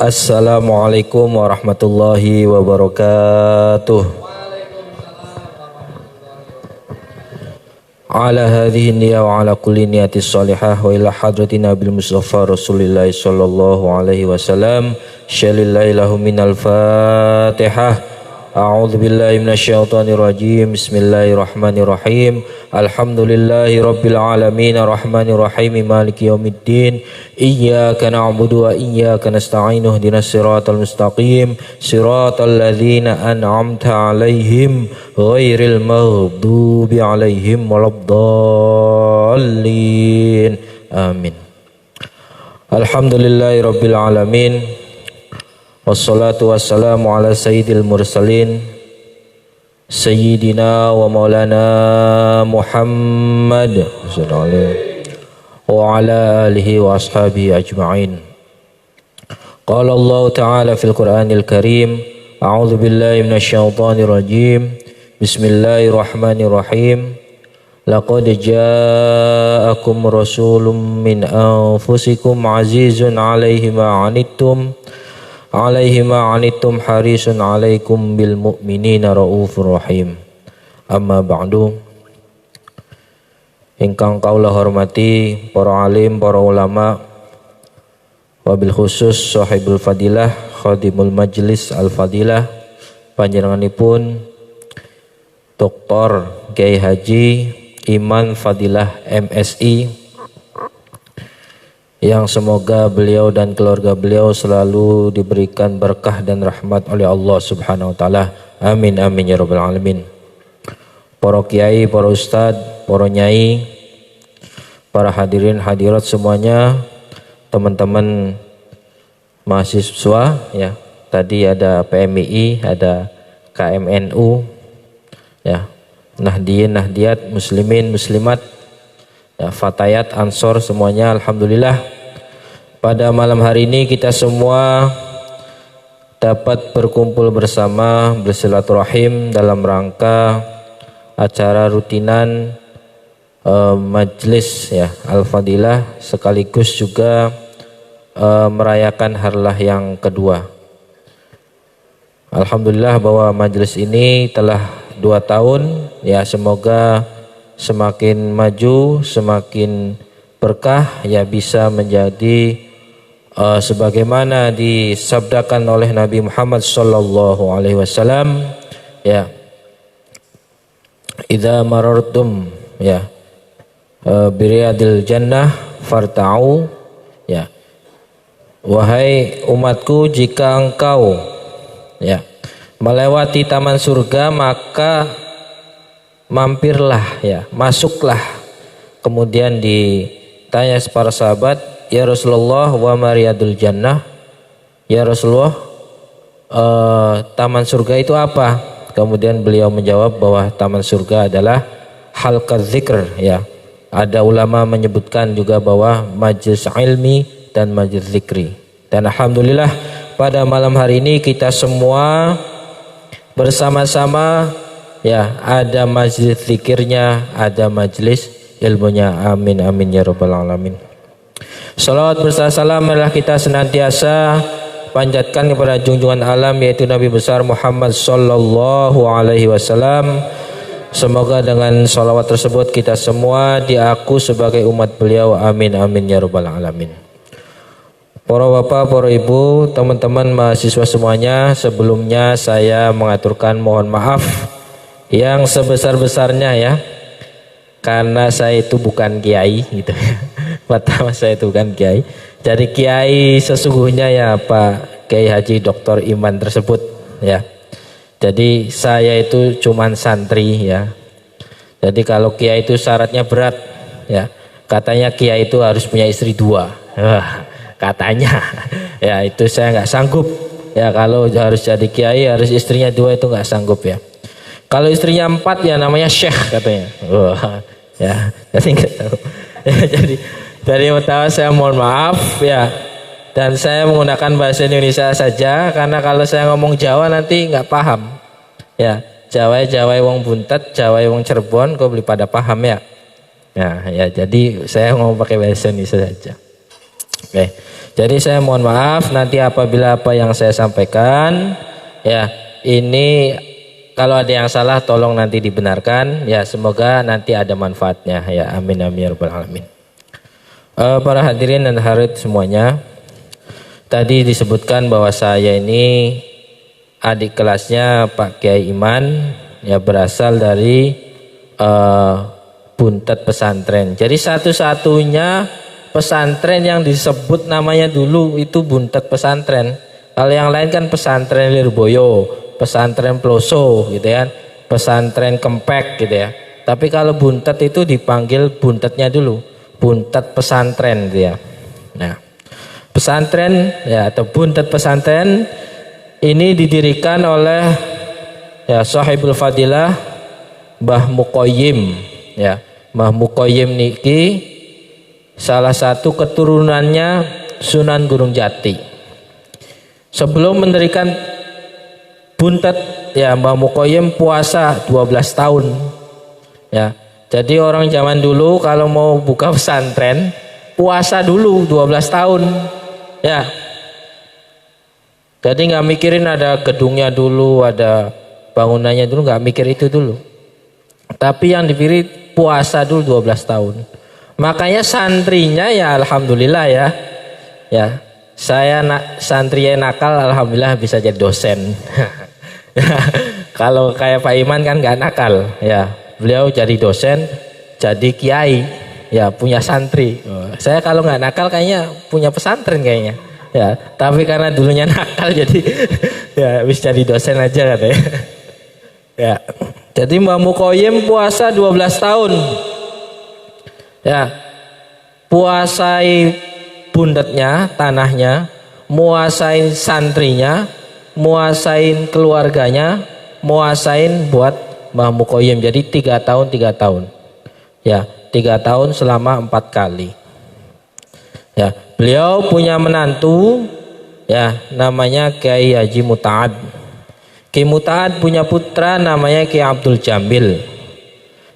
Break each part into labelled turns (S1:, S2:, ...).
S1: Assalamualaikum warahmatullahi wabarakatuh. Ala hadhihi niyya wa ala kulli niyatis salihah wa ila hadratina bil mustafa Rasulillah sallallahu alaihi wasallam. Syalillahi lahu minal Fatihah. A'udzu billahi minasyaitonir rajim. Bismillahirrahmanirrahim. Alhamdulillahi rabbil alamin arrahmanir rahim maliki yaumiddin. Iyyaka na'budu wa iyyaka nasta'in ihdinas siratal mustaqim siratal ladzina an'amta 'alaihim ghairil maghdubi 'alaihim waladdallin. Amin. Alhamdulillahi rabbil alamin. Wassalatu wassalamu ala sayyidil mursalin Sayyidina wa maulana Muhammad wa ala alihi wa ashabihi ajma'in. Qala Allah ta'ala fil Qur'anil Karim. A'udzu billahi minasyaitonir rajim. Bismillahirrahmanirrahim. Laqad ja'akum rasulun min anfusikum azizun 'alaihi ma 'anittum harisun alaikum bil mu'minina raufur rahim. Amma ba'du. Ingkang kaula hormati para alim, para ulama, wabil khusus sahibul fadilah khadimul majlis al fadilah panjenenganipun Dr. Kiai Haji Iman Fadilah MSI, yang semoga beliau dan keluarga beliau selalu diberikan berkah dan rahmat oleh Allah Subhanahu wa taala. Amin amin ya rabbal alamin. Para kiai, para ustad, para nyai, para hadirin hadirat semuanya, teman-teman mahasiswa ya. Tadi ada PMII, ada KMNU ya. Nahdiyin, Nahdiyat, muslimin, muslimat, ya, Fatayat, Ansor semuanya alhamdulillah. Pada malam hari ini kita semua dapat berkumpul bersama bersilaturahim dalam rangka acara rutinan majlis ya Al-Fadilah, sekaligus juga merayakan harlah yang kedua. Alhamdulillah bahwa majlis ini telah 2 tahun ya, semoga semakin maju, semakin berkah ya, bisa menjadi sebagaimana disabdakan oleh Nabi Muhammad sallallahu alaihi wasallam ya, idza marartum ya biriyadil jannah farta'u ya, wahai umatku, jika engkau ya melewati taman surga maka mampirlah ya, masuklah. Kemudian ditanya para sahabat, ya Rasulullah, wa mariyadul jannah, ya Rasulullah, taman surga itu apa? Kemudian beliau menjawab bahwa taman surga adalah halqaz zikr ya. Ada ulama menyebutkan juga bahwa majlis ilmi dan majlis zikri. Dan alhamdulillah pada malam hari ini kita semua bersama-sama ya, ada majlis zikirnya, ada majlis ilmunya. Amin amin ya rabbal alamin. Salawat berserta salam adalah kita senantiasa panjatkan kepada junjungan alam, yaitu Nabi besar Muhammad sallallahu alaihi wasallam. Semoga dengan salawat tersebut kita semua diaku sebagai umat beliau. Amin amin ya rabbal alamin. Para bapak, para ibu, teman-teman mahasiswa semuanya, sebelumnya saya mengaturkan mohon maaf yang sebesar-besarnya ya, karena saya itu bukan kiai gitu. Pertama saya itu bukan kiai. Jadi kiai sesungguhnya ya Pak Kiai Haji Dr. Iman tersebut ya. Jadi saya itu cuman santri ya. Jadi kalau kiai itu syaratnya berat ya. Katanya kiai itu harus punya istri 2. Katanya ya, itu saya nggak sanggup ya. Kalau harus jadi kiai harus istrinya 2, itu nggak sanggup ya. Kalau istrinya 4 ya namanya syekh katanya. Ya, jadi nggak tahu. Ya, jadi dari pertama saya mohon maaf ya, dan saya menggunakan bahasa Indonesia saja karena kalau saya ngomong Jawa nanti nggak paham ya. Jawa wong buntet, Jawa wong Cirebon, kok beli pada paham ya. Ya, jadi saya ngomong pakai bahasa Indonesia saja. Oke. Jadi saya mohon maaf nanti apabila apa yang saya sampaikan ya ini kalau ada yang salah tolong nanti dibenarkan ya, semoga nanti ada manfaatnya ya, amin amin ya rabbal alamin. Para hadirin dan hadirat semuanya, tadi disebutkan bahwa saya ini adik kelasnya Pak Kiai Iman ya, berasal dari Buntet Pesantren. Jadi satu-satunya pesantren yang disebut namanya dulu itu Buntet Pesantren. Kalau yang lain kan pesantren Lirboyo, pesantren Ploso gitu ya, pesantren Kempek gitu ya. Tapi kalau Buntet itu dipanggil Buntetnya dulu, Buntet Pesantren gitu ya. Nah, pesantren ya atau Buntet Pesantren ini didirikan oleh ya Sahibul Fadilah Mbah Muqayyim ya. Mbah Muqayyim niki salah satu keturunannya Sunan Gunung Jati. Sebelum mendirikan Buntet ya, Mbah Muqayyim puasa 12 tahun ya. Jadi orang zaman dulu kalau mau buka pesantren puasa dulu 12 tahun ya. Jadi nggak mikirin ada gedungnya dulu, ada bangunannya dulu, nggak mikir itu dulu. Tapi yang dipilih puasa dulu 12 tahun. Makanya santrinya ya alhamdulillah ya. Ya, saya santrinya nakal alhamdulillah bisa jadi dosen. Kalau kayak Pak Iman kan nggak nakal ya. Beliau jadi dosen, jadi kiai, ya punya santri. Saya kalau nggak nakal kayaknya punya pesantren kayaknya. Ya, tapi karena dulunya nakal jadi ya bisa jadi dosen aja katanya. Ya. Jadi Mbah Muqayyim puasa 12 tahun. Ya, puasai bundetnya, tanahnya, muasain santrinya, muasain keluarganya, muasain buat Mbah Muqayyim. Jadi 3 tahun 3 tahun. Ya, 3 tahun selama 4 kali. Ya, beliau punya menantu, ya namanya Kiai Haji Muta'ad. Kiai Muta'ad punya putra namanya Kiai Abdul Jamil.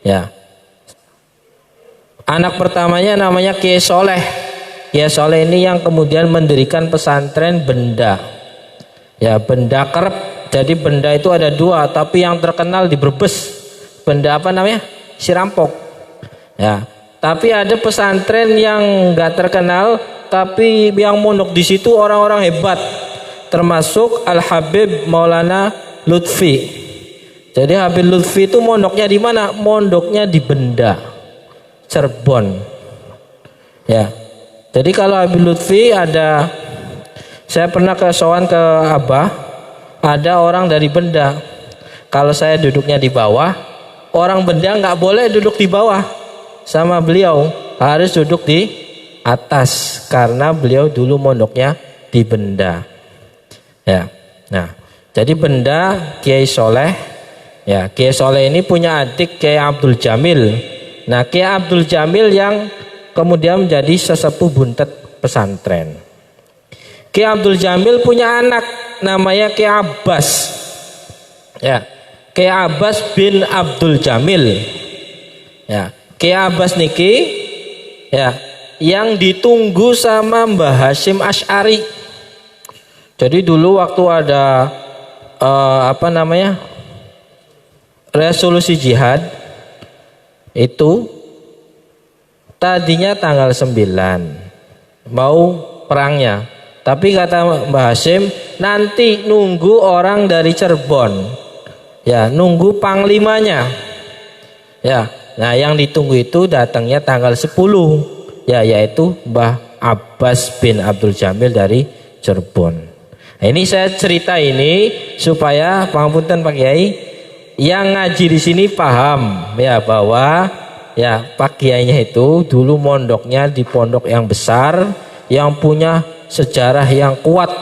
S1: Ya. Anak pertamanya namanya Kiai Soleh. Kiai Soleh ini yang kemudian mendirikan pesantren Benda. Ya, Benda Kerep. Jadi Benda itu ada 2, tapi yang terkenal di Brebes. Benda apa namanya? Sirampok. Ya. Tapi ada pesantren yang enggak terkenal, tapi yang mondok di situ orang-orang hebat. Termasuk Al Habib Maulana Lutfi. Jadi Habib Lutfi itu mondoknya di mana? Mondoknya di Benda, Cirebon. Ya. Jadi kalau Habib Lutfi ada, saya pernah ke sowan ke Abah, ada orang dari Benda. Kalau saya duduknya di bawah, orang Benda nggak boleh duduk di bawah sama beliau, harus duduk di atas karena beliau dulu mondoknya di Benda. Ya. Nah, jadi Benda Kiai Soleh. Ya, Kiai Soleh ini punya adik Kiai Abdul Jamil. Nah, Kiai Abdul Jamil yang kemudian menjadi sesepuh Buntet pesantren. Kiai Abdul Jamil punya anak namanya Kiai Abbas. Ya, Kiai Abbas bin Abdul Jamil. Ya, Kiai Abbas niki ya yang ditunggu sama Mbah Hasyim Asy'ari. Jadi dulu waktu ada resolusi jihad itu tadinya tanggal 9 mau perangnya, tapi kata Mbah Hasyim nanti nunggu orang dari Cirebon, ya nunggu panglimanya, ya. Nah yang ditunggu itu datangnya tanggal 10, ya yaitu Mbah Abbas bin Abdul Jamil dari Cirebon. Nah, ini saya cerita ini supaya pangapunten Pak Kiai yang ngaji di sini paham ya bahwa ya Pak Kiainya itu dulu mondoknya di pondok yang besar yang punya sejarah yang kuat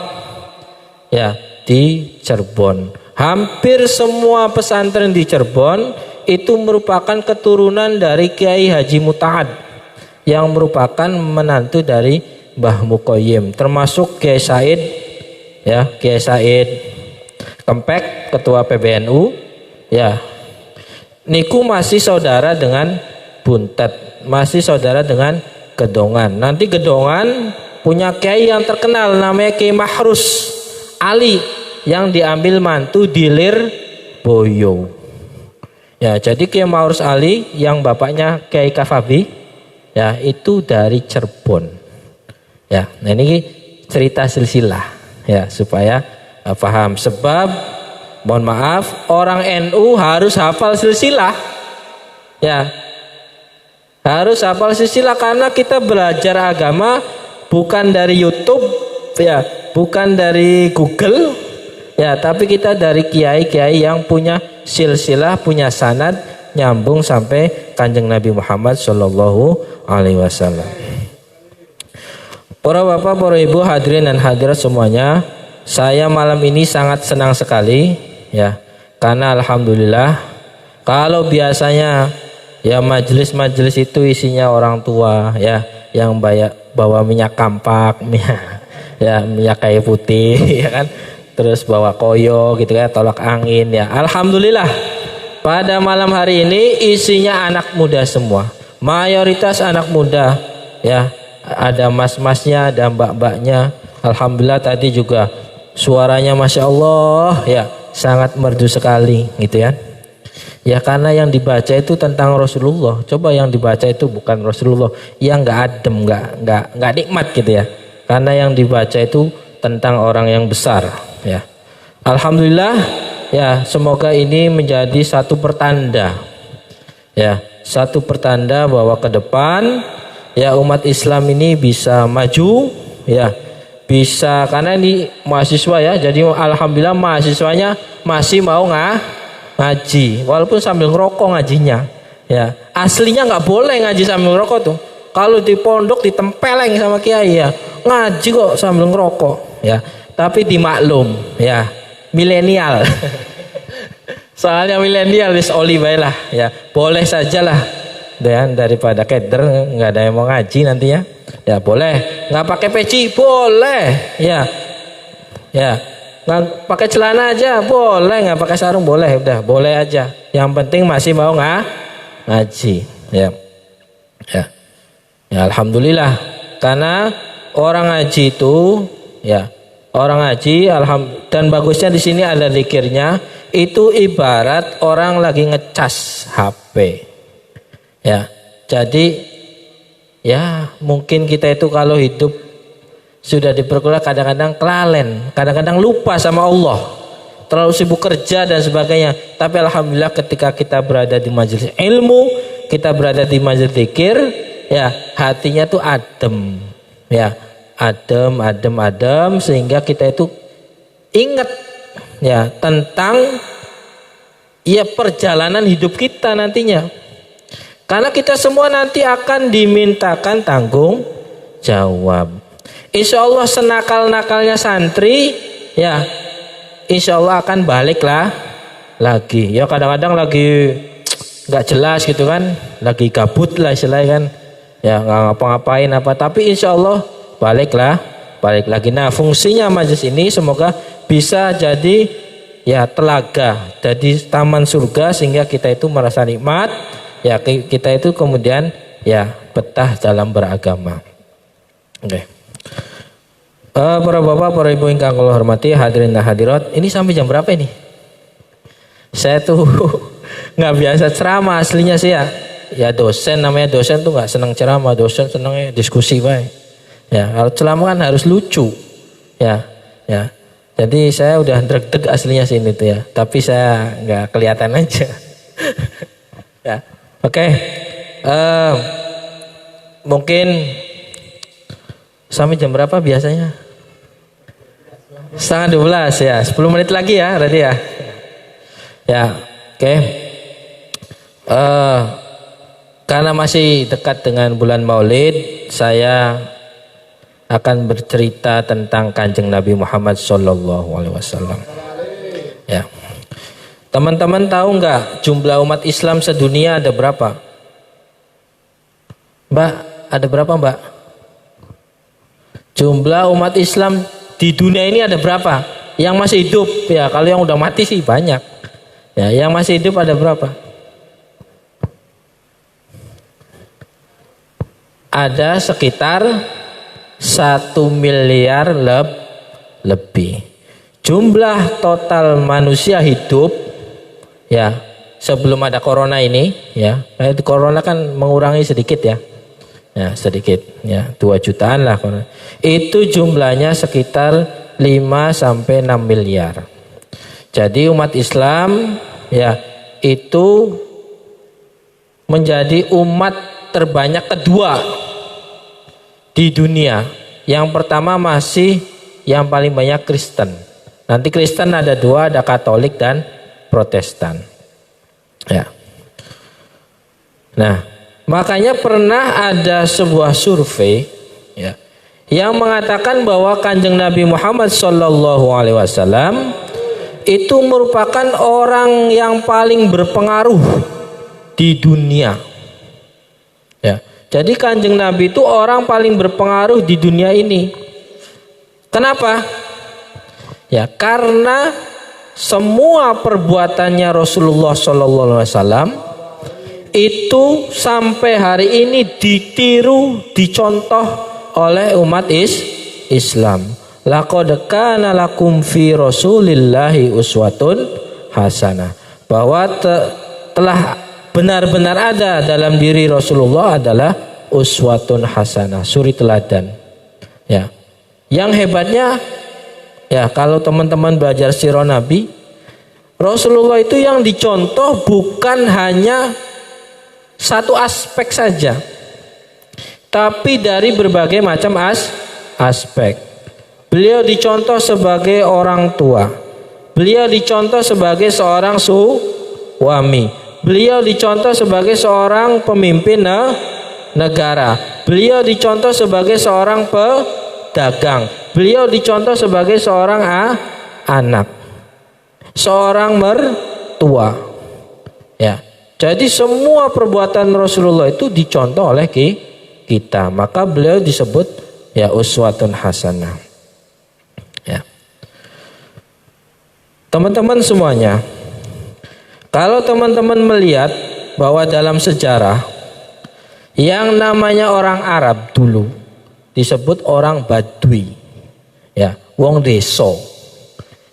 S1: ya di Cirebon. Hampir semua pesantren di Cirebon itu merupakan keturunan dari Kiai Haji Muta'ad yang merupakan menantu dari Mbah Muqayyim, termasuk Kiai Said ya, Kiai Said Kempek ketua PBNU ya. Niku masih saudara dengan Buntet, masih saudara dengan Gedongan. Nanti Gedongan punya kiai yang terkenal namanya Kiai Mahrus Ali yang diambil mantu di Lirboyo. Ya, jadi Kiai Mahrus Ali yang bapaknya Kiai Kafabi ya itu dari Cirebon. Ya, nah ini cerita silsilah ya supaya paham. Sebab mohon maaf orang NU harus hafal silsilah. Ya. Harus hafal silsilah karena kita belajar agama bukan dari YouTube ya, bukan dari Google ya, tapi kita dari kiai-kiai yang punya silsilah, punya sanad nyambung sampai Kanjeng Nabi Muhammad Shallallahu alaihi wasallam. Para bapak, para ibu, hadirin dan hadirat semuanya, saya malam ini sangat senang sekali ya, karena alhamdulillah kalau biasanya ya majelis-majelis itu isinya orang tua ya yang bawa minyak kampak, minyak kayu putih ya kan, terus bawa koyo gitu ya, tolak angin ya. Alhamdulillah pada malam hari ini isinya anak muda semua, mayoritas anak muda ya. Ada mas-masnya, ada mbak-mbaknya. Alhamdulillah tadi juga suaranya Masya Allah ya, sangat merdu sekali gitu ya. Ya karena yang dibaca itu tentang Rasulullah. Coba yang dibaca itu bukan Rasulullah, yang nggak adem, nggak nikmat gitu ya. Karena yang dibaca itu tentang orang yang besar ya. Alhamdulillah ya, semoga ini menjadi satu pertanda ya, satu pertanda bahwa ke depan ya umat Islam ini bisa maju ya, bisa, karena ini mahasiswa ya, jadi alhamdulillah mahasiswanya masih mau ngaji walaupun sambil ngerokok ngajinya ya. Aslinya nggak boleh ngaji sambil ngerokok tuh, kalau di pondok ditempeleng sama kiai ya, ngaji kok sambil ngerokok ya, tapi dimaklum ya milenial soalnya milenial is oli baiklah ya, boleh sajalah. Dan daripada keder nggak ada yang mau ngaji nantinya ya, boleh nggak pakai peci boleh ya, nggak pakai celana aja boleh, nggak pakai sarung boleh, udah boleh aja, yang penting masih mau ngaji ya. Alhamdulillah, karena orang ngaji itu ya, orang ngaji dan bagusnya di sini ada zikirnya, itu ibarat orang lagi ngecas HP. Ya, jadi ya mungkin kita itu kalau hidup sudah diperkuliah kadang-kadang kelalen, kadang-kadang lupa sama Allah, terlalu sibuk kerja dan sebagainya. Tapi alhamdulillah ketika kita berada di majelis ilmu, kita berada di majelis zikir, ya hatinya tuh adem, ya adem, sehingga kita itu ingat ya tentang ya perjalanan hidup kita nantinya. Karena kita semua nanti akan dimintakan tanggung jawab. Insya Allah senakal-nakalnya santri ya, insya Allah akan baliklah lagi. Ya kadang-kadang lagi nggak jelas gitu kan, lagi gabut lah istilahnya kan, ya nggak ngapa-ngapain apa. Tapi insya Allah balik lagi. Nah fungsinya majelis ini semoga bisa jadi ya telaga, jadi taman surga, sehingga kita itu merasa nikmat. Ya kita itu kemudian ya betah dalam beragama. Oke. Para bapak, para ibu yang kula hormati, hadirin dan hadirat, ini sampai jam berapa ini? Saya tuh nggak biasa ceramah aslinya sih ya. Ya dosen, namanya dosen tuh nggak senang ceramah, dosen senangnya diskusi baik. Ya kalau ceramah kan harus lucu. Ya. Jadi saya udah dreg-dreg aslinya sih ini tuh ya. Tapi saya nggak kelihatan aja. Ya. Oke, mungkin sampai jam berapa biasanya? 11:30 ya, 10 menit lagi ya berarti ya. Ya, oke. Karena masih dekat dengan bulan Maulid, saya akan bercerita tentang Kanjeng Nabi Muhammad Shallallahu alaihi wasallam. Ya. Teman-teman tahu nggak jumlah umat Islam sedunia ada berapa? Mbak, ada berapa Mbak? Jumlah umat Islam di dunia ini ada berapa? Yang masih hidup ya, kalau yang udah mati sih banyak. Ya, yang masih hidup ada berapa? Ada sekitar 1 miliar lebih. Jumlah total manusia hidup ya sebelum ada corona ini ya, corona kan mengurangi sedikit ya. Ya, sedikit ya, 2 jutaan lah. Itu jumlahnya sekitar 5 sampai 6 miliar. Jadi umat Islam ya itu menjadi umat terbanyak kedua di dunia. Yang pertama masih yang paling banyak Kristen. Nanti Kristen ada 2, ada Katolik dan Protestan. Ya. Nah, makanya pernah ada sebuah survei ya, yang mengatakan bahwa Kanjeng Nabi Muhammad SAW itu merupakan orang yang paling berpengaruh di dunia. Ya, jadi Kanjeng Nabi itu orang paling berpengaruh di dunia ini. Kenapa? Ya, karena semua perbuatannya Rasulullah SAW itu sampai hari ini ditiru, dicontoh oleh umat Islam. Laqad kana lakum fi Rasulillahi uswatun hasanah. Bahwa telah benar-benar ada dalam diri Rasulullah adalah uswatun hasanah, suri teladan. Ya. Yang hebatnya ya kalau teman-teman belajar sirah Nabi, Rasulullah itu yang dicontoh bukan hanya satu aspek saja, tapi dari berbagai macam aspek. Beliau dicontoh sebagai orang tua, beliau dicontoh sebagai seorang suami, beliau dicontoh sebagai seorang pemimpin negara, beliau dicontoh sebagai seorang pedagang, beliau dicontoh sebagai seorang anak, seorang mertua. Ya, jadi semua perbuatan Rasulullah itu dicontoh oleh kita, maka beliau disebut ya uswatun hasanah. Ya. Teman-teman semuanya, kalau teman-teman melihat bahwa dalam sejarah yang namanya orang Arab dulu disebut orang Badui, ya, wong deso,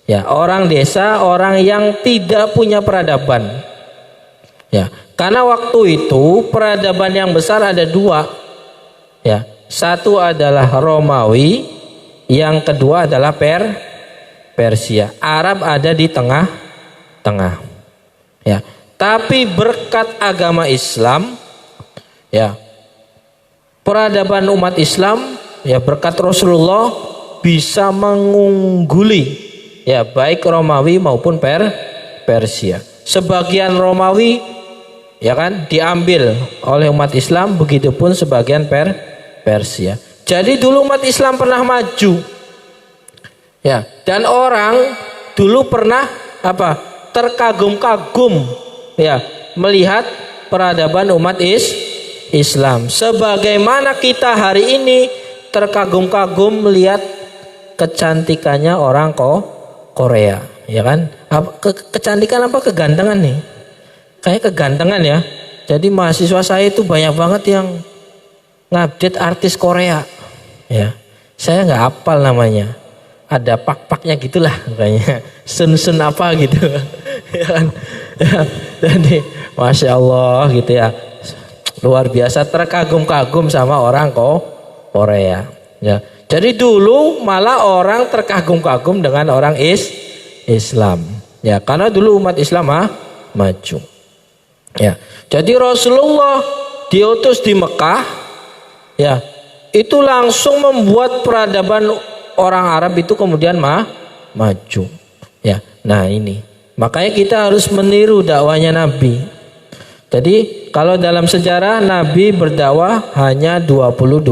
S1: ya, orang desa, orang yang tidak punya peradaban, ya, karena waktu itu peradaban yang besar ada 2, ya, satu adalah Romawi, yang kedua adalah Persia. Arab ada di tengah-tengah. Ya, tapi berkat agama Islam, ya, peradaban umat Islam, ya, berkat Rasulullah bisa mengungguli, ya, baik Romawi maupun Persia. Sebagian Romawi, ya kan, diambil oleh umat Islam, begitupun sebagian Persia. Jadi dulu umat Islam pernah maju, ya, dan orang dulu pernah apa? Terkagum-kagum, ya, melihat peradaban umat Islam. Sebagaimana kita hari ini terkagum-kagum melihat kecantikannya orang Korea, ya kan? Kecantikan apa kegantengan nih? Kayak kegantengan ya. Jadi mahasiswa saya itu banyak banget yang ngupdate artis Korea, ya. Saya nggak hafal namanya, ada pak-paknya gitulah, kayaknya Sun apa gitu, ya kan? Ya, jadi masya Allah gitu ya, luar biasa terkagum-kagum sama orang Korea, ya. Jadi dulu malah orang terkagum-kagum dengan orang Islam, ya, karena dulu umat Islam maju, ya. Jadi Rasulullah diutus di Mekah, ya, itu langsung membuat peradaban orang Arab itu kemudian maju, ya. Nah ini makanya kita harus meniru dakwahnya Nabi. Jadi kalau dalam sejarah Nabi berdakwah hanya 22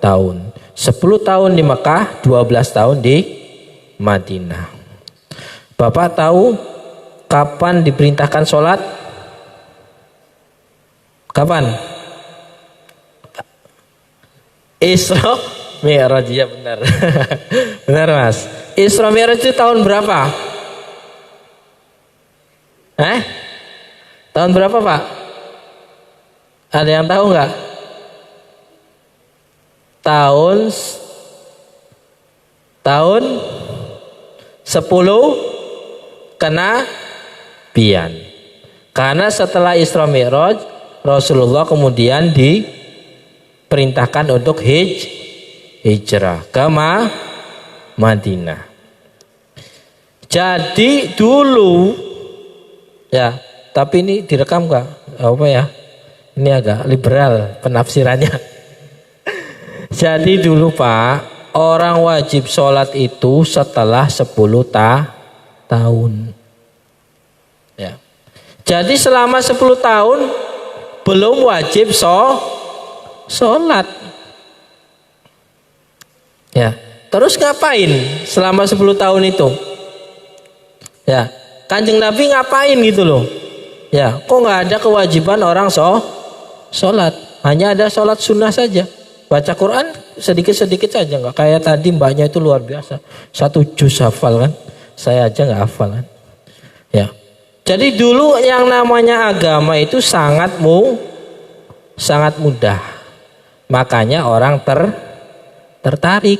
S1: tahun, 10 tahun di Mekah, 12 tahun di Madinah. Bapak tahu kapan diperintahkan sholat? Kapan? Isra Mi'raj, ya benar. Benar Mas. Isra Mi'raj itu tahun berapa? Tahun berapa Pak? Ada yang tahu nggak? tahun 10 kenabian. Karena setelah Isra Mi'raj Rasulullah kemudian diperintahkan untuk hijrah ke Madinah. Jadi dulu ya, tapi ini direkam nggak? Apa ya? Ini agak liberal penafsirannya. Jadi dulu Pak, orang wajib sholat itu setelah 10 tahun. Ya. Jadi selama 10 tahun belum wajib sholat. Ya. Terus ngapain selama 10 tahun itu? Ya, Kanjeng Nabi ngapain gitu loh? Ya, kok nggak ada kewajiban orang sholat? Hanya ada sholat sunnah saja. Baca Quran sedikit-sedikit saja, nggak kayak tadi mbaknya itu luar biasa. 1 juz hafal kan? Saya aja nggak hafal kan? Ya. Jadi dulu yang namanya agama itu sangat mudah. Makanya orang tertarik.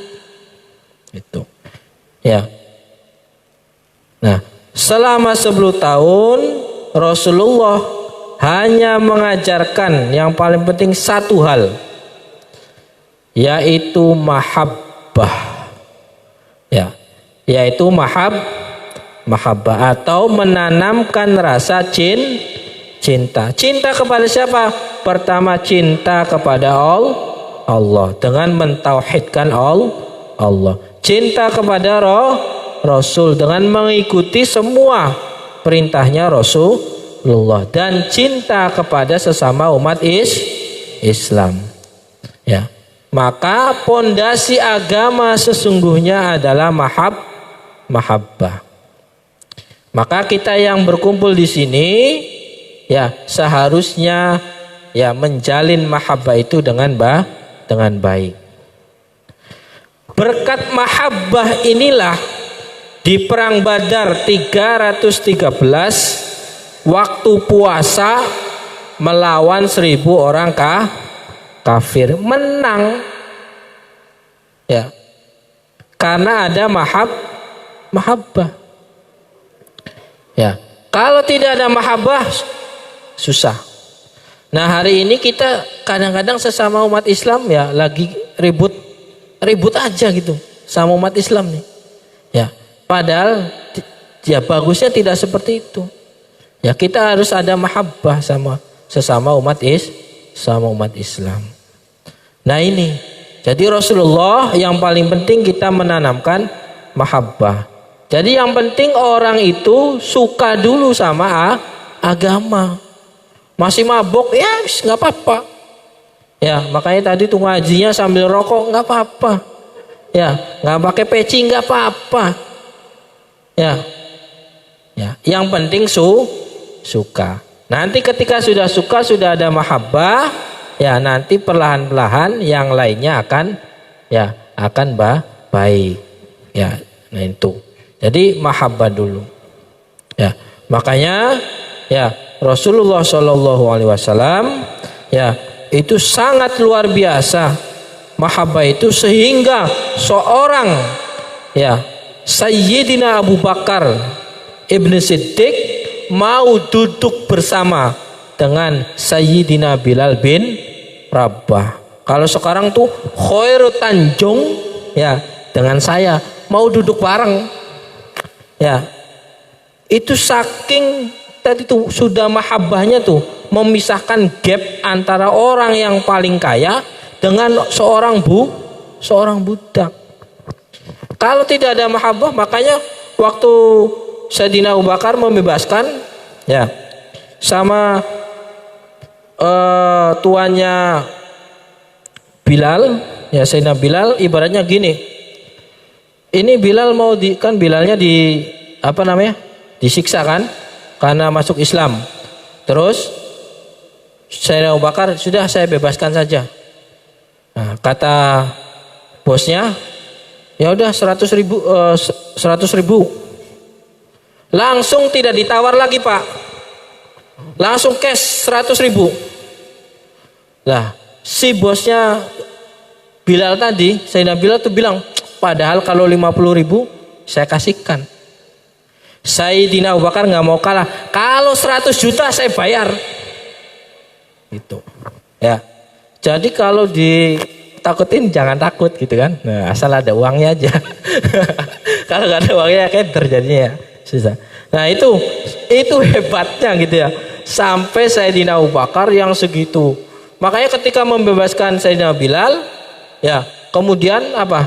S1: Itu. Ya. Nah, selama 10 tahun Rasulullah hanya mengajarkan yang paling penting satu hal, yaitu mahabbah. Ya, yaitu mahabbah atau menanamkan rasa cinta. Cinta kepada siapa? Pertama cinta kepada Allah dengan mentauhidkan Allah. Cinta kepada Rasul dengan mengikuti semua perintahnya Rasulullah, dan cinta kepada sesama umat Islam. Ya, maka pondasi agama sesungguhnya adalah mahabbah. Maka kita yang berkumpul di sini ya seharusnya ya menjalin mahabbah itu dengan baik. Berkat mahabbah inilah di perang Badar 313 waktu puasa melawan 1000 orang kafir menang. Ya. Karena ada mahabbah. Ya. Kalau tidak ada mahabbah susah. Nah, hari ini kita kadang-kadang sesama umat Islam ya lagi ribut aja gitu sama umat Islam nih. Ya, padahal ya bagusnya tidak seperti itu. Ya, kita harus ada mahabbah sama sesama umat Islam. Nah, ini. Jadi Rasulullah yang paling penting kita menanamkan mahabbah. Jadi yang penting orang itu suka dulu sama agama. Masih mabok ya nggak apa-apa. Ya, makanya tadi tuh ngajinya sambil rokok nggak apa-apa. Ya, nggak pakai peci nggak apa-apa. Ya, yang penting suka. Nanti ketika sudah suka, sudah ada mahabbah, ya nanti perlahan-lahan yang lainnya akan baik. Ya, nah itu. Jadi mahabbah dulu. Ya, makanya ya Rasulullah SAW ya itu sangat luar biasa mahabbah itu, sehingga seorang ya Sayyidina Abu Bakar Ibn Siddiq mau duduk bersama dengan Sayyidina Bilal bin Rabah. Kalau sekarang tuh Khairul Tanjung ya dengan saya mau duduk bareng. Ya. Itu saking tadi tuh sudah mahabbahnya tuh memisahkan gap antara orang yang paling kaya dengan seorang budak. Kalau tidak ada mahabbah, makanya waktu Sayyidina Abu Bakar membebaskan ya sama tuannya Bilal, ya Sayyidina Bilal ibaratnya gini. Ini Bilal mau Bilalnya disiksa kan karena masuk Islam. Terus Sayyidina Abu Bakar, sudah saya bebaskan saja. Nah, kata bosnya, ya udah 100 ribu. Langsung tidak ditawar lagi Pak, langsung cash 100 ribu. Lah si bosnya Bilal tadi, Sayyidina Bilal tuh bilang, padahal kalau 50.000 saya kasihkan. Sayyidina Abu Bakar nggak mau kalah. Kalau 100 juta saya bayar. Itu. Ya. Jadi kalau ditakutin jangan takut gitu kan. Nah, asal ada uangnya aja. Kalau nggak ada uangnya kayak terjadinya susah. Nah, itu hebatnya gitu ya. Sampai Sayyidina Abu Bakar yang segitu. Makanya ketika membebaskan Sayyidina Bilal, ya, kemudian apa?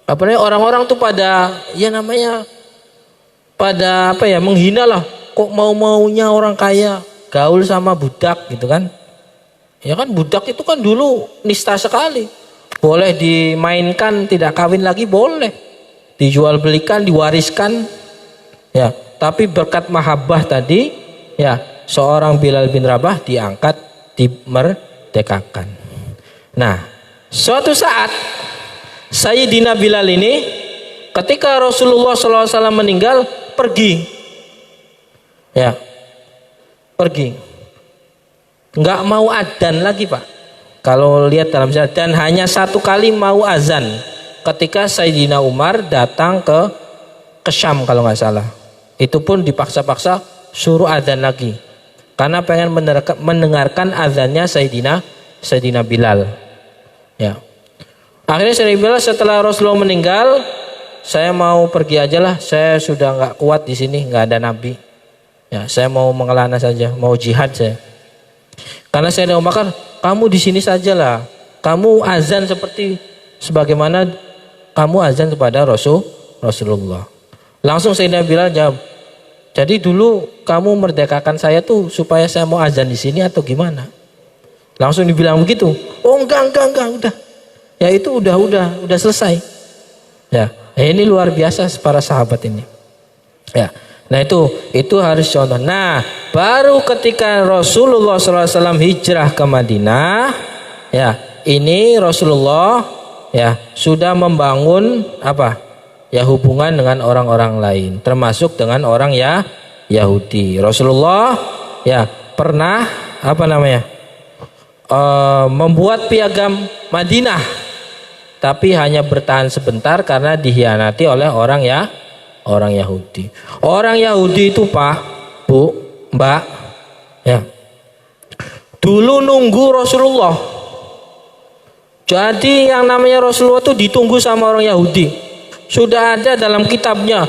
S1: Orang-orang tuh pada menghina lah, kok mau-maunya orang kaya gaul sama budak gitu kan. Ya kan budak itu kan dulu nista sekali, boleh dimainkan, tidak kawin lagi boleh, dijual belikan, diwariskan, ya. Tapi berkat mahabbah tadi, ya, seorang Bilal bin Rabah diangkat, dimerdekakan. Nah, suatu saat Sayyidina Bilal ini ketika Rasulullah SAW meninggal pergi, ya, pergi, nggak mau adzan lagi Pak. Kalau lihat dalam sejarah, dan hanya satu kali mau azan ketika Sayyidina Umar datang ke Syam kalau nggak salah. Itu pun dipaksa-paksa suruh adzan lagi karena pengen mendengarkan azannya Sayyidina Bilal. Ya. Akhirnya Sayyidina Bilal setelah Rasulullah meninggal, saya mau pergi aja lah, saya sudah nggak kuat di sini, nggak ada Nabi. Ya, saya mau mengelana saja, mau jihad saya. Karena Sayyidina Abu Bakar, kamu di sini sajalah, kamu azan seperti sebagaimana kamu azan kepada Rasulullah. Langsung Sayyidina Bilal jawab, jadi dulu kamu merdekakan saya tuh supaya saya mau azan di sini atau gimana? Langsung dibilang begitu. Oh enggak, udah. Ya itu udah selesai. Ya, ini luar biasa para sahabat ini. Ya, nah itu harus contoh. Nah, baru ketika Rasulullah SAW hijrah ke Madinah, ya ini Rasulullah ya sudah membangun apa? Ya hubungan dengan orang-orang lain, termasuk dengan orang Yahudi. Rasulullah ya pernah membuat piagam Madinah, tapi hanya bertahan sebentar karena dikhianati oleh orang Yahudi. Orang Yahudi itu Pak, Bu, Mbak, ya, dulu nunggu Rasulullah. Jadi yang namanya Rasulullah itu ditunggu sama orang Yahudi. Sudah ada dalam kitabnya,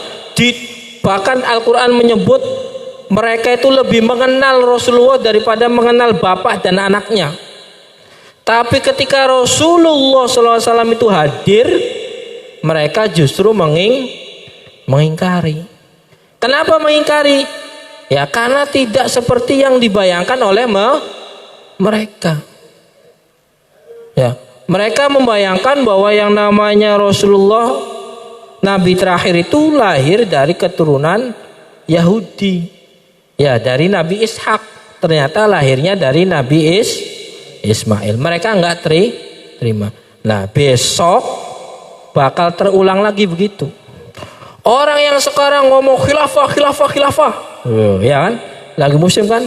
S1: bahkan Al-Quran menyebut mereka itu lebih mengenal Rasulullah daripada mengenal bapak dan anaknya. Tapi ketika Rasulullah SAW itu hadir, mereka justru mengingkari. Kenapa mengingkari? Ya karena tidak seperti yang dibayangkan oleh mereka. Ya, mereka membayangkan bahwa yang namanya Rasulullah, Nabi terakhir itu lahir dari keturunan Yahudi. Ya, dari Nabi Ishak. Ternyata lahirnya dari Nabi Ismail. Mereka nggak terima. Nah, besok bakal terulang lagi begitu. Orang yang sekarang ngomong khilafah, ya kan? Lagi musim kan?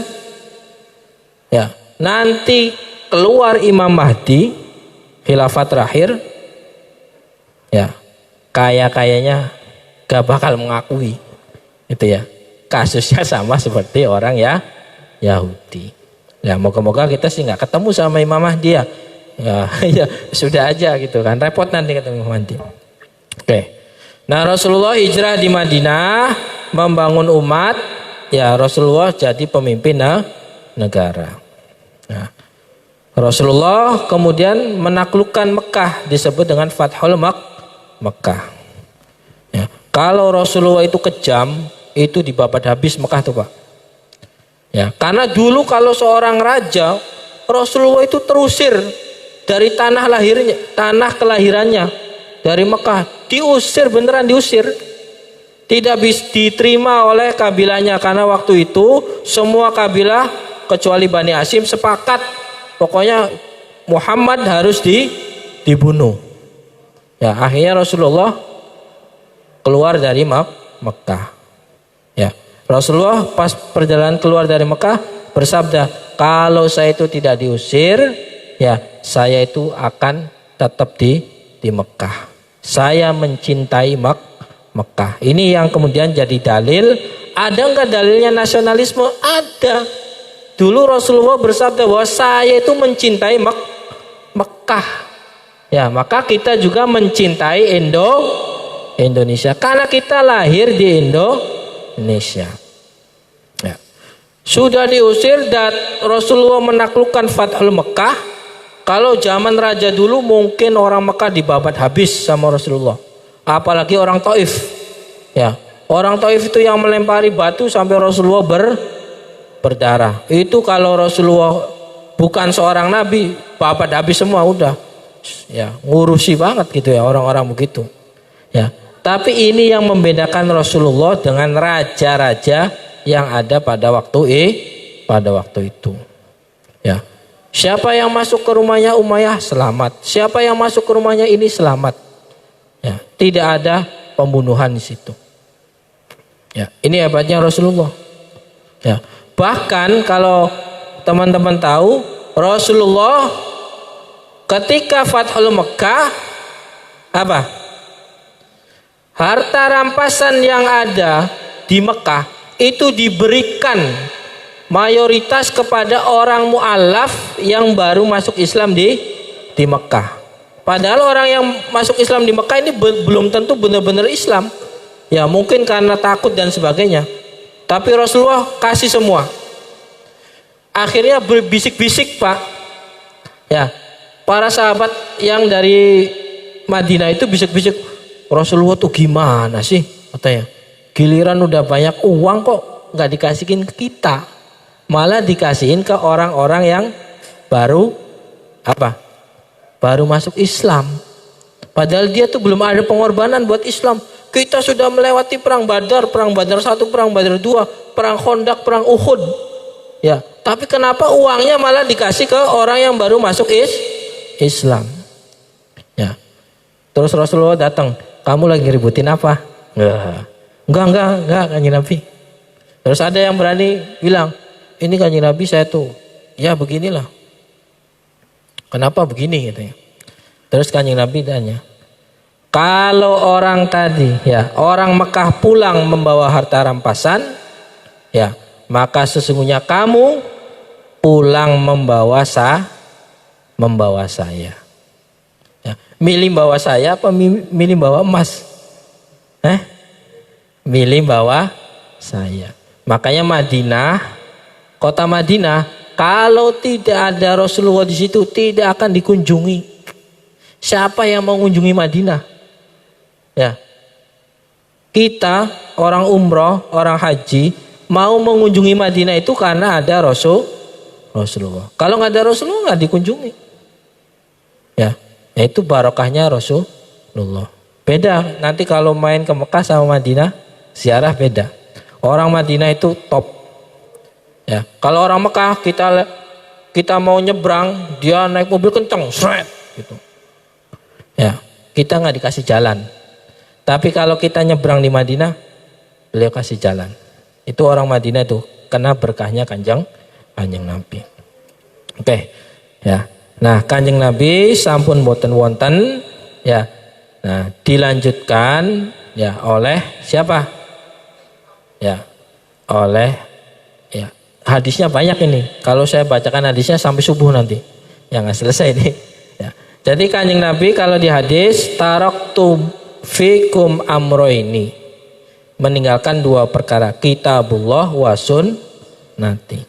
S1: Ya, nanti keluar Imam Mahdi, khilafah terakhir, ya, kayaknya gak bakal mengakui, itu ya. Kasusnya sama seperti orang Yahudi. Ya, moga-moga kita sih nggak ketemu sama Imam Mahdi ya. Ya, sudah aja gitu kan. Repot nanti ketemu Imam Mahdi. Oke. Nah, Rasulullah hijrah di Madinah, membangun umat, ya Rasulullah jadi pemimpin negara. Nah, Rasulullah kemudian menaklukkan Mekah, disebut dengan Fathul Mekah. Ya, kalau Rasulullah itu kejam, itu dibabat habis Mekah tuh Pak. Ya, karena dulu kalau seorang raja, Rasulullah itu terusir dari tanah kelahirannya, dari Mekah, diusir, beneran diusir. Tidak bisa diterima oleh kabilahnya, karena waktu itu semua kabilah kecuali Bani Hashim sepakat pokoknya Muhammad harus dibunuh. Ya, akhirnya Rasulullah keluar dari Mekah. Ya, Rasulullah pas perjalanan keluar dari Mekah bersabda, kalau saya itu tidak diusir, ya saya itu akan tetap di Mekah. Saya mencintai Mekah. Ini yang kemudian jadi dalil. Ada enggak dalilnya nasionalisme? Ada. Dulu Rasulullah bersabda bahwa saya itu mencintai Mekah. Ya, maka kita juga mencintai Indonesia karena kita lahir di Indonesia. Ya. Sudah diusir dan Rasulullah menaklukkan Fathul Mekah. Kalau zaman raja dulu mungkin orang Mekah dibabat habis sama Rasulullah. Apalagi orang Taif. Ya, orang Taif itu yang melempari batu sampai Rasulullah berdarah. Itu kalau Rasulullah bukan seorang nabi, babat habis semua udah. Ya, ngurusi banget gitu ya orang-orang begitu. Ya, tapi ini yang membedakan Rasulullah dengan raja-raja yang ada pada waktu itu. Ya. Siapa yang masuk ke rumahnya Umayyah selamat. Siapa yang masuk ke rumahnya ini selamat. Ya, tidak ada pembunuhan di situ. Ya, ini hebatnya Rasulullah. Ya, bahkan kalau teman-teman tahu Rasulullah ketika Fathul Mekah apa? Harta rampasan yang ada di Mekah itu diberikan mayoritas kepada orang mu'alaf yang baru masuk Islam di Mekah. Padahal orang yang masuk Islam di Mekah ini belum tentu benar-benar Islam. Ya mungkin karena takut dan sebagainya. Tapi Rasulullah kasih semua. Akhirnya berbisik-bisik Pak. Ya, para sahabat yang dari Madinah itu bisik-bisik, Rasulullah tuh gimana sih katanya. Giliran udah banyak uang kok nggak dikasihin ke kita. Malah dikasihin ke orang-orang yang baru baru masuk Islam. Padahal dia tuh belum ada pengorbanan buat Islam. Kita sudah melewati perang Badar 1, perang Badar 2, perang Khandaq, perang Uhud. Ya, tapi kenapa uangnya malah dikasih ke orang yang baru masuk Islam? Ya. Terus Rasulullah datang, "Kamu lagi ributin apa?" Enggak, Kanjeng Nabi. Terus ada yang berani bilang, "Ini Kanjeng Nabi saya tuh, ya beginilah." "Kenapa begini?" katanya. Terus Kanjeng Nabi tanya, "Kalau orang tadi, ya orang Mekah pulang membawa harta rampasan, ya maka sesungguhnya kamu pulang membawa saya. Ya, milih bawa saya apa milih bawa emas? Milih bawa saya. Makanya Kota Madinah, kalau tidak ada Rasulullah di situ tidak akan dikunjungi. Siapa yang mau mengunjungi Madinah? Ya, kita orang umroh, orang haji mau mengunjungi Madinah itu karena ada Rasulullah. Kalau nggak ada Rasulullah nggak dikunjungi. Ya, itu barokahnya Rasulullah. Beda nanti kalau main ke Mekah sama Madinah, ziarah beda. Orang Madinah itu top. Ya, kalau orang Mekah kita mau nyebrang, dia naik mobil kenceng, sret, gitu. Ya, kita nggak dikasih jalan. Tapi kalau kita nyebrang di Madinah, beliau kasih jalan. Itu orang Madinah itu kena berkahnya Kanjeng Nabi. Oke, ya. Nah, Kanjeng Nabi sampun boten wonten, ya. Nah, dilanjutkan ya oleh siapa? Ya, oleh ya. Hadisnya banyak ini. Kalau saya bacakan hadisnya sampai subuh nanti. Ya nggak selesai ini. Ya. Jadi Kanjeng Nabi kalau di hadis taraktu fikum amroini, meninggalkan dua perkara, kitabullah wa sunnati.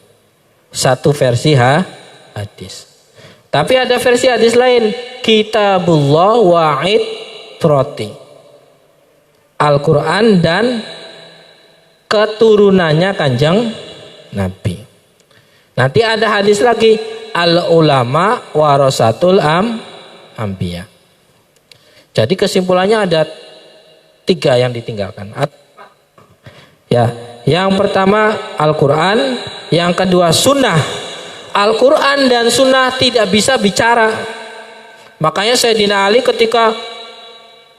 S1: Satu versi hadis. Tapi ada versi hadis lain, kitabullah wa itrati. Al-Quran dan keturunannya Kanjeng Nabi. Nanti ada hadis lagi, al ulama warasatul anbiya. Jadi kesimpulannya ada 3 yang ditinggalkan. Ya, yang pertama Al-Quran, yang kedua sunnah. Al-Quran dan sunnah tidak bisa bicara. Makanya Sayyidina Ali ketika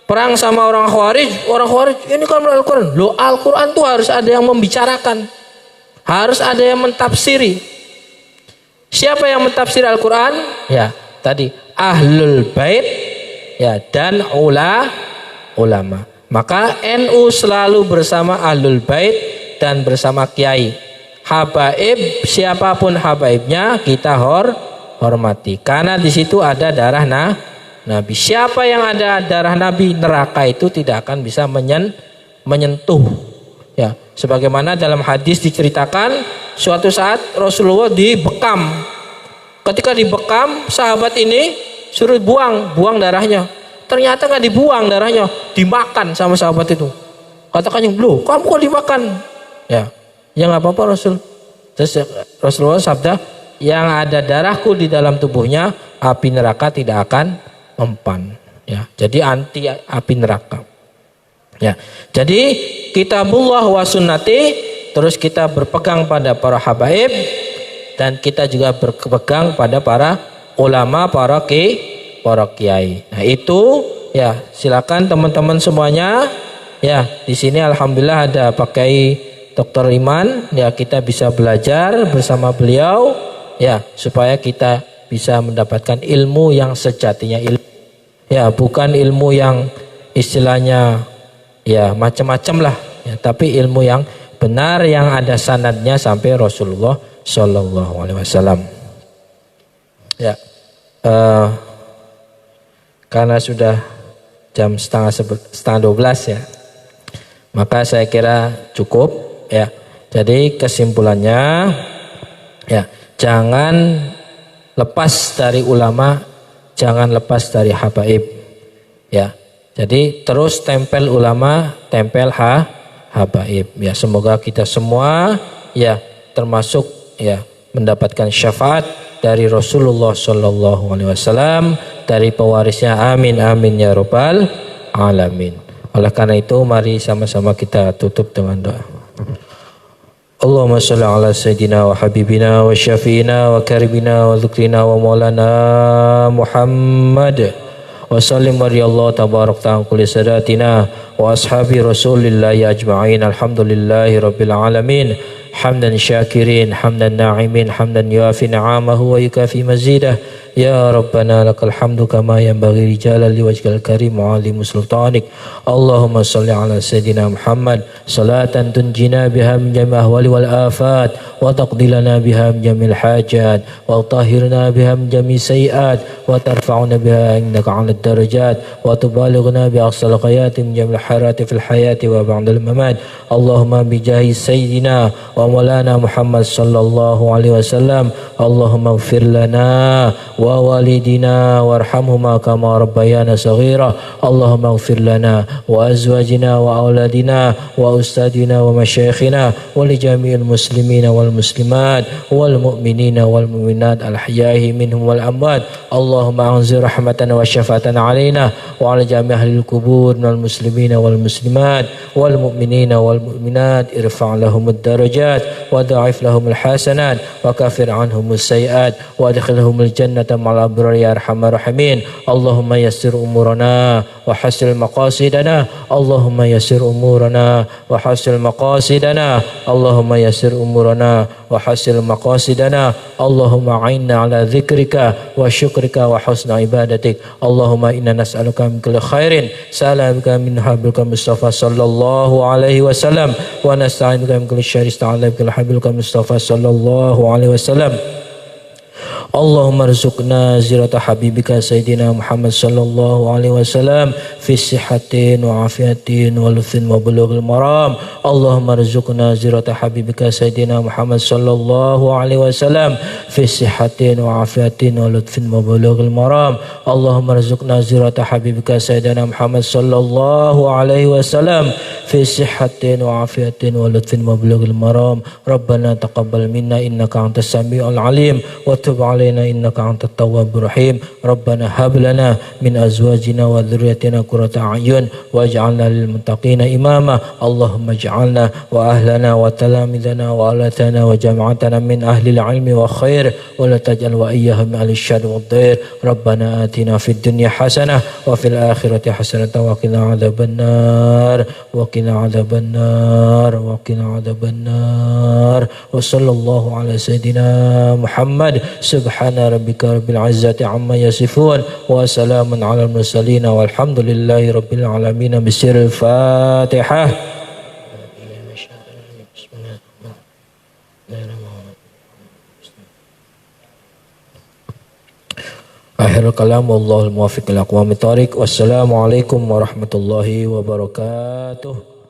S1: perang sama orang Khawarij ini kan Al-Quran. Loh, Al-Quran tuh harus ada yang membicarakan. Harus ada yang mentafsiri. Siapa yang mentafsir Al-Quran? Ya, tadi ahlul bait ya dan ulama. Maka NU selalu bersama ahlul bait dan bersama kiai. Habaib siapapun habaibnya kita hormati karena di situ ada darah Nabi. Siapa yang ada darah Nabi, neraka itu tidak akan bisa menyentuh. Ya, sebagaimana dalam hadis diceritakan suatu saat Rasulullah dibekam. Ketika dibekam, sahabat ini suruh buang darahnya. Ternyata nggak dibuang darahnya, dimakan sama sahabat itu. Katakannya, "Loh, kamu kok dimakan?" Ya nggak apa-apa Rasul. Terus Rasulullah sabda, "Yang ada darahku di dalam tubuhnya, api neraka tidak akan mempan." Ya, jadi anti api neraka. Ya, jadi kitabullah wa sunnati, terus kita berpegang pada para habaib dan kita juga berpegang pada para ulama, para kiai. Nah, itu ya silakan teman-teman semuanya. Ya, di sini alhamdulillah ada pakai Dr. Iman, ya kita bisa belajar bersama beliau ya supaya kita bisa mendapatkan ilmu yang sejatinya, ya bukan ilmu yang istilahnya ya macam-macam lah ya, tapi ilmu yang benar yang ada sanadnya sampai Rasulullah Shallallahu Alaihi Wasallam. Ya, karena sudah jam setengah 12 ya, maka saya kira cukup ya. Jadi kesimpulannya ya, jangan lepas dari ulama, jangan lepas dari habaib ya. Jadi terus tempel ulama, tempel habaib ya. Semoga kita semua ya termasuk ya mendapatkan syafaat dari Rasulullah Shallallahu Alaihi Wasallam, dari pewarisnya, amin amin ya rabbal alamin. Oleh karena itu mari sama-sama kita tutup dengan doa. Allahumma salli ala sayyidina wa habibina wa syafiina wa karibina wa dhukrina wa maulana Muhammad wa sallim wa riyallahu tabarak ta'ala kulli sadatina wa ashabi rasulillahi ajma'in. Alhamdulillahi rabbil alamin, hamdan syakirin, hamdan na'imin, hamdan yuafi ni'amahu wa yukafi mazidah. Ya Rabbana lakal hamdu kama yanbaghi li jalali wajhikal karim wa ali sultanik. Allahumma salli ala sayyidina Muhammad salatan tunjina biha min jami' ahwali wal afat wa taqdilana biha min jami'il hajat wa tahhirna biha min jami' sayiat wa tarfa'una biha innaka 'alad darajat wa tubalighuna bi aqsal ghayati min jami'il harati fil hayati wa ba'dal mamat. Allahumma bi jahi sayyidina wa maulana Muhammad sallallahu alaihi wasallam. Allahumma ighfir lana wa walidina warhamhuma kama rabbayana saghira. Allahumma ighfir lana wa azwajina wa auladina wa ustadina wa masyayikhina wa li jami'il muslimina wal muslimat wal mu'minina wal mu'minat al ahya'i minhum wal amwat. Allahumma anzir rahmatan wa syafatan alaina wa ala jami' ahlil kubur minal muslimina wal muslimat wal mu'minina wal mu'minat. Irfa' lahumud darajat wa da'if lahumul hasanat wa kafir anhumus sayiat wa adkhilhumul jannata ma'al abrar ya arhamar rahimin. Allahumma yassir umurana wa hasil maqasidana. Allahumma yassir umurana wa hasil maqasidana. Allahumma yassir umurana wa hasil maqasidana. Allahumma a'inna ala dzikrika wa syukrika wa husna ibadatik. Allahumma inna nas'aluka min kulli khairin salamika min hablika Mustafa sallallahu alaihi wasallam wa nasta'inuka min kulli syarrin ista'alaka min hablika Mustafa sallallahu alaihi wasallam. Allahumma rizukna zirata habibika Sayyidina Muhammad sallallahu alaihi wasallam fi sihatin wa afiatin wa luthin wa bulughil maram. Allahumma rizukna zirata habibika Sayyidina Muhammad sallallahu alaihi wasallam fi sihatin wa afiatin wa luthin wa bulughil maram. Allahumma rizukna zirata habibika Sayyidina Muhammad sallallahu alaihi wasallam fi sihatin wa afiatin wa luthin wa bulughil maram. Rabbana taqabbal minna innaka antas samiul alim wa tub علينا إنك أنت التواب الرحيم. ربنا هب لنا من أزواجنا وذريتنا قرة أعين واجعلنا للمتقين إماما. اللهم اجعلنا وأهلنا وتلامذنا وأولادنا وجماعتنا من أهل العلم والخير ولا تجعل وإياهم من أهل الشر والضير. ربنا آتنا في الدنيا حسنة وفي الآخرة حسنة وقنا عذاب النار وقنا عذاب النار وقنا عذاب النار. وصلى الله على سيدنا محمد. سبحان subhana rabbika rabbil izzati amma yasifun wa salamun alal mursalin walhamdulillahi rabbil alamin. Bismillahil Fatihah. Akhirul kalam, wallahul muwaffiq ila aqwamit thoriq. Wassalamualaikum warahmatullahi wabarakatuh.